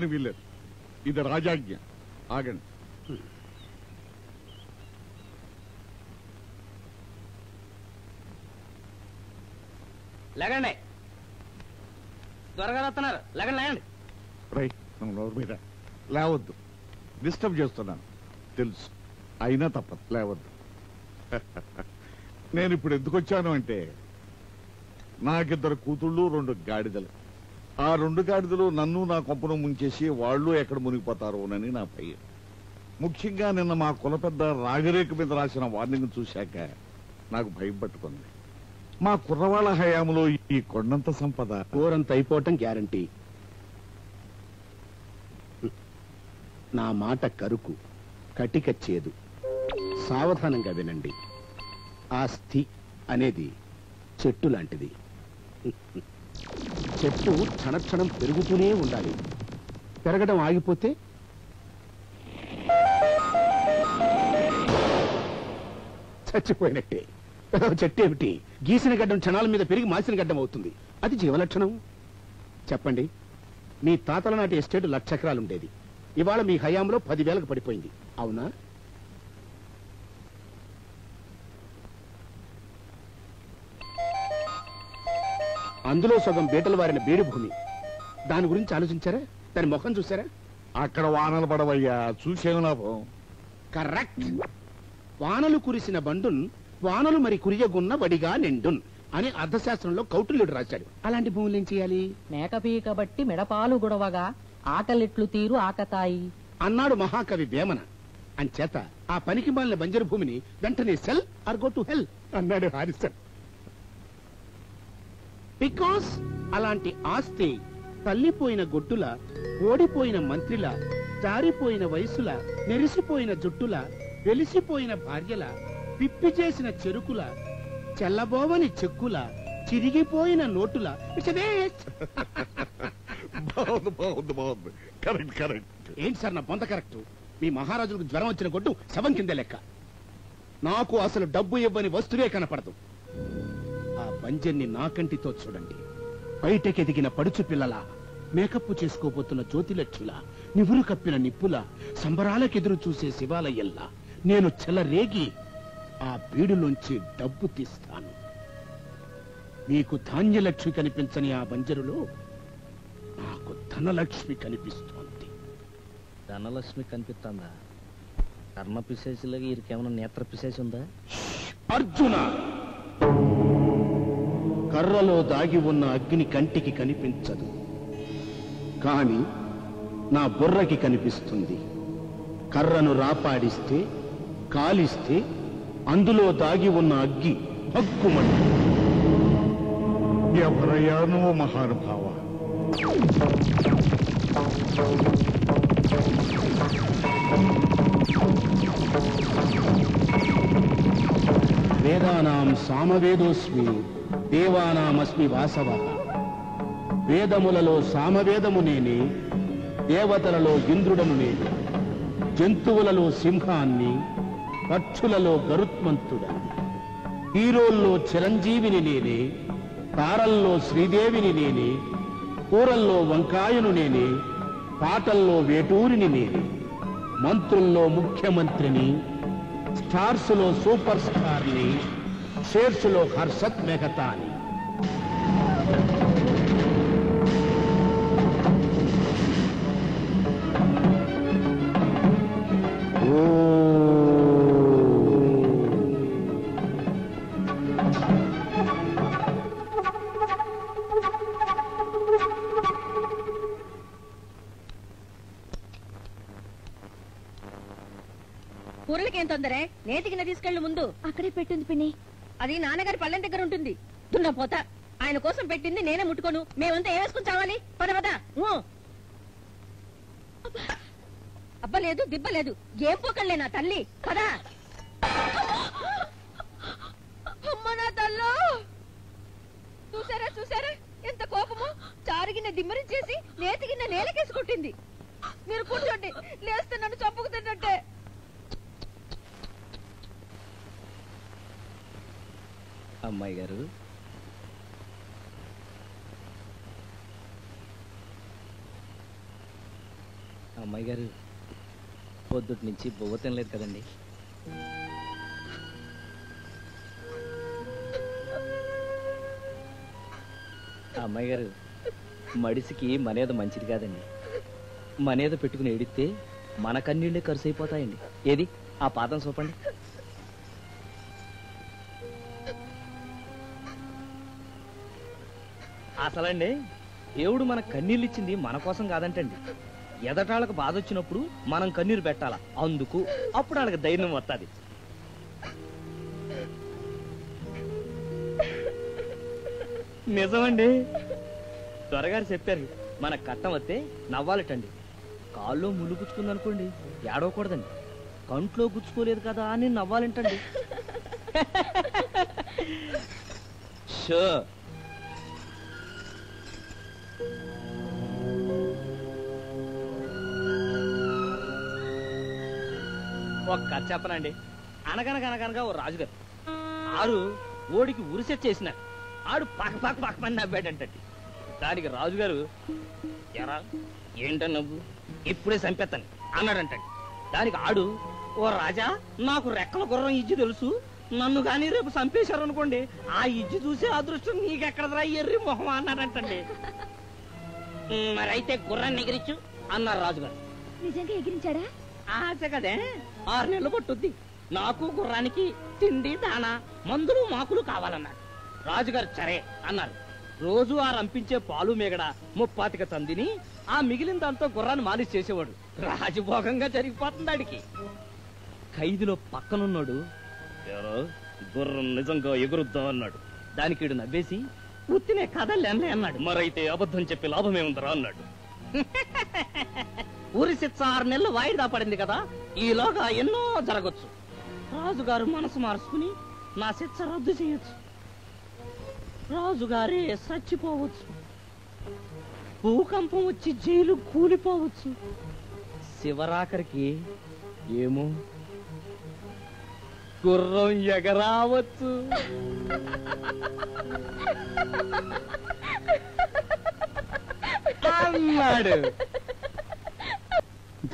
వీల్లేదు. ఇది రాజాజ్ఞ. ఆగండి. లేకండి, త్వరగా వస్తున్నారు. లేకండి లేకండి. రైట్, నోరు మీద లేవద్దు. డిస్టర్బ్ చేస్తున్నాను తెలుసు, అయినా తప్పదు, లేవద్దు. నేను ఇప్పుడు ఎందుకు వచ్చాను అంటే, నాకిద్దరు కూతుళ్ళు 2 గాడిదలు. ఆ 2 గాడిదలు నన్ను నా కొంపను ముంచేసి వాళ్ళు ఎక్కడ మునిగిపోతారోనని నా భయం. ముఖ్యంగా నిన్న మా కుల పెద్ద రాగరేఖ మీద రాసిన వార్నింగ్ చూశాక నాకు భయం పట్టుకుంది. మా కుర్రవాళ్ళ హయాంలో ఈ కొండంత సంపద కూరంత అయిపోవటం గ్యారంటీ. నా మాట కరుకు, కటిక చేదు. సావధానంగా వినండి. ఆస్తి అనేది చెట్టు లాంటిది. చెట్టు క్షణక్షణం పెరుగుతూనే ఉండాలి. పెరగడం ఆగిపోతే చచ్చిపోయినట్టే. చెట్టు ఏమిటి, గీసిన గడ్డం క్షణాల మీద పెరిగి మాసిన గడ్డం అవుతుంది. అది జీవలక్షణం. చెప్పండి, మీ తాతల నాటి ఎస్టేట్ 1,00,000 ఎకరాలు ఉండేది. ఇవాళ మీ హయాంలో 10,000కు పడిపోయింది. అవునా? అందులో సగం బీటలు వారిన బీడు భూమి. దాని గురించి ఆలోచించారా? దాని ముఖం చూసారా? అక్కడ వానలు పడవయ్యా, చూసేం లాభం. కరెక్ట్. వానలు కురిసిన బండున్ వానలు మరి కురియగున్న వడిగా నిండున్ అని అర్థశాస్త్రంలో కౌటిల్యుడు రాశాడు. అలాంటి భూములు ఏం చేయాలి? మేకపీక బట్టి మెడపాలు గుడవగా ఆకలిట్లు తీరు ఆకతాయి అన్నాడు మహాకవి వేమన. అంచేత ఆ పనికి మాలిన బంజరు భూమిని వెంటనే sell or go to hell అన్నాడు హారిసన్. బికాస్ అలాంటి ఆస్తి తల్లిపోయిన గొడ్డుల, ఓడిపోయిన మంత్రిల, జారిపోయిన వయసుల, నెరిసిపోయిన జుట్టుల, వెలిసిపోయిన భార్యల, పిప్పి చేసిన చెరుకుల, చెల్లబోవని చెక్కుల, చిరిగిపోయిన నోటుల. ఏంటి సార్ నా పొంత కరెక్ట్? మీ మహారాజులకు జ్వరం వచ్చిన గొడ్డు శవం కింద లెక్క. నాకు అసలు డబ్బు ఇవ్వని వస్తువే కనపడదు. ఆ బంజర్ని నా కంటితో చూడండి. బయటకెదిగిన పడుచు పిల్లల, మేకప్పు చేసుకోబోతున్న జ్యోతిలక్ష్యుల, నివురు కప్పిన నిప్పుల, సంబరాలకెదురు చూసే శివాలయ్యల్లా నేను చెలరేగి ఆ బీడులోంచి డబ్బు తీస్తాను. మీకు ధాన్యలక్ష్మి కనిపించని ఆ బంజరులో నాకు ధనలక్ష్మి కనిపిస్తోంది. ధనలక్ష్మి కనిపిస్తుందా? కర్ణ పిశాచిలాగా వీరికేమైనా నేత్ర పిశాచి ఉందా? అర్జున, కర్రలో దాగి ఉన్న అగ్ని కంటికి కనిపించదు, కాని నా బుర్రకి కనిపిస్తుంది. కర్రను రాపాడిస్తే, కాలిస్తే అందులో దాగి ఉన్న అగ్గి భగ్గుమంటు. ఎవరయ్యానో మహానుభావ. వేదానాం సామవేదోస్మి, దేవానామస్మి వాసవః. వేదములలో సామవేదము నేనే, దేవతలలో ఇంద్రుడను నేను, జంతువులలో సింహాన్ని, పక్షులలో గరుత్మంతుడని. హీరోల్లో చిరంజీవిని నేనే, తారల్లో శ్రీదేవిని నేనే, కూరల్లో వంకాయను నేనే, పాటల్లో వేటూరిని నేనే, మంత్రుల్లో ముఖ్యమంత్రిని, స్టార్స్లో సూపర్ స్టార్ని, షేర్స్లో హర్షత్ మెహతాని. కూరలకేం తొందరే? నేతికిన తీసుకెళ్ళు ముందు. అక్కడే పెట్టింది పిన్ని. అది నాన్నగారి పళ్ళెం దగ్గర ఉంటుంది. దున్నపోతా, ఆయన కోసం పెట్టింది నేనే ముట్టుకోను. మేమంతా ఏవేసుకుని చావాలి. పద పద. అబ్బ లేదు, దిబ్బ లేదు, ఏం పోకళ్ళే నా తల్లి. పదా. అమ్మ నా తల్లో, చూసారా చూసారా ఎంత కోపము. చారిగిన దిమ్మరించేసి నేతిగిన్న నేలకేసి కొట్టింది. మీరు కూర్చోండి, లేస్తే నన్ను చంపుకు తిన్నట్టే. అమ్మాయి గారు, అమ్మాయి గారు పొద్దుటి నుంచి బొవ్వ తినలేదు కదండి. అమ్మాయి గారు మడిసికి మనేద మంచిది కాదండి. మనేద పెట్టుకుని ఏడిస్తే మన కన్నీళ్ళే ఖర్చు అయిపోతాయండి. ఏది ఆ పాదం చూపండి. అసలండి దేవుడు మన కన్నీళ్ళు ఇచ్చింది మన కోసం కాదంటండి. ఎదటాళ్ళకు బాధ వచ్చినప్పుడు మనం కన్నీరు పెట్టాలా, అందుకు అప్పుడు వాళ్ళకి ధైర్యం వస్తుంది. నిజమండి, త్వరగారు చెప్పారు. మన కట్టం వస్తే నవ్వాలటండి. కాల్లో ముళ్ళు గుచ్చుకుందనుకోండి ఏడవకూడదండి. కంట్లో గుచ్చుకోలేదు కదా అని నవ్వాలంటండి. షో ఒక కథ చెప్పనండి. అనగనగనగనగా ఓ రాజుగారు ఆరు ఓడికి ఉరిసెట్ చేసినారు. ఆడు పక్క పక్క పక్క మంది నవ్వాడంటండి. దానికి రాజుగారు, ఎరా ఏంట నవ్వు, ఇప్పుడే చంపేస్తాను అన్నాడంటండి. దానికి ఆడు, ఓ రాజా నాకు రెక్కల గుర్రం ఇజ్జి తెలుసు, నన్ను కానీ రేపు చంపేశారు అనుకోండి ఆ ఇజ్జి చూసే అదృష్టం నీకెక్కడదరా ఎర్రి మొహం అన్నాడంటండి. మరైతే గుర్రాన్ని ఎగిరించు అన్నారు రాజుగారు. నిజంగా ఎగిరించాడా? ఆశ కదే, 6 నెలలు పట్టుద్ది. నాకు గుర్రానికి తిండి దానా మందులు మాకులు కావాలన్నాడు. రాజుగారు సరే అన్నారు. రోజు ఆ రంపించే పాలు మేగడ 30 తందిని ఆ మిగిలిన దాంతో గుర్రాన్ని మాలిష్ చేసేవాడు. రాజభోగంగా జరిగిపోతుంది ఆడికి. ఖైదులో పక్కనున్నాడు, ఎవరో గుర్రం నిజంగా ఎగురుద్దాం అన్నాడు. దానికి వీడు నవ్వేసి, ఉత్తినే కదలేనులే అన్నాడు. మరైతే అబద్ధం చెప్పి లాభమే ఉందరా అన్నాడు. ఊరి శిక్ష 6 నెలలు వాయిదా పడింది కదా, ఈలోగా ఎన్నో జరగచ్చు. రాజుగారు మనసు మార్చుకుని నా శిక్ష రద్దు చేయొచ్చు. రాజుగారే చచ్చిపోవచ్చు. భూకంపం వచ్చి జైలు కూలిపోవచ్చు. శివరాఖరికి ఏమో గుర్రం ఎగరావచ్చు అన్నాడు.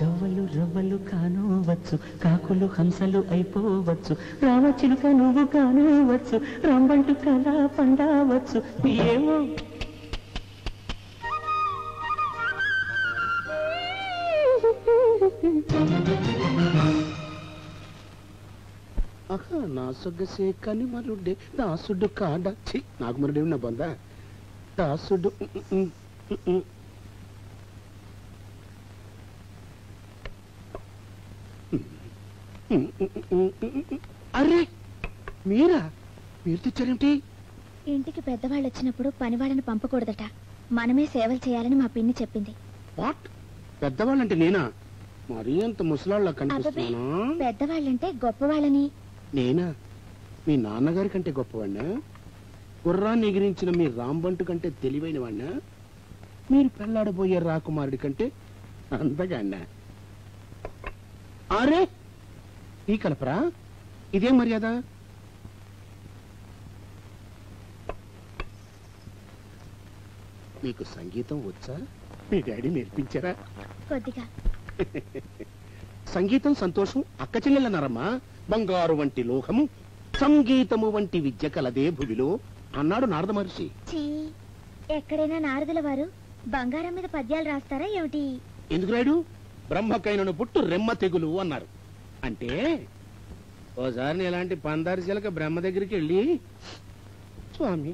గవ్వలు రవ్వలు కానవచ్చు, కాకులు హంసలు అయిపోవచ్చు, రామచిలుక నువ్వు కానవచ్చు, రంబంటు కళ పండవచ్చు. ఏమో ఆహా నా సొగ్గసే కనిమరుడే దాసుడు కాడ. ఛీ, నాకు మరుడేమి నా బందా దాసుడు. అరే మీరా, మీరు తెచ్చారేమిటి? ఇంటికి పెద్దవాళ్ళు వచ్చినప్పుడు పనివాళ్ళని పంపకూడదట, మనమే సేవలు చేయాలని మా పిన్ని చెప్పింది. వాట్, పెద్దవాళ్ళంటే నేనా? మరీ అంత ముసలాళ్ళ కనిపిస్తున్నానా? పెద్దవాళ్ళంటే గొప్పవాళ్ళని. నేనా? మీ నాన్నగారి కంటే గొప్పవాడినా? గుర్రాన్ని ఎగిరించిన మీ రాంబంటు కంటే తెలివైన వాడినా? మీరు పెళ్లాడబోయే రాకుమారుడి కంటే అందగాడినా? అరే ఈ కలపరా, ఇదేం మర్యాద? మీకు సంగీతం వచ్చా? మీ డాడీ నేర్పించారా? కొద్దిగా. సంగీతం సంతోషం అక్క చెల్లెలన్నారమ్మా. బంగారు వంటి లోకము సంగీతము వంటి విద్య కలదే భువిలో అన్నాడు నారద మహర్షి. చీ, ఎక్కడైనా నారదుల వారు బంగారం మీద పద్యాలు రాస్తారా ఏమిటి? ఎందుకు రాడు? బ్రహ్మకైనను పుట్టు రెమ్మ తెగులు అన్నారు. అంటే ఓసారి ఎలాంటి పందారి చిలక బ్రహ్మ దగ్గరికి వెళ్ళి, స్వామి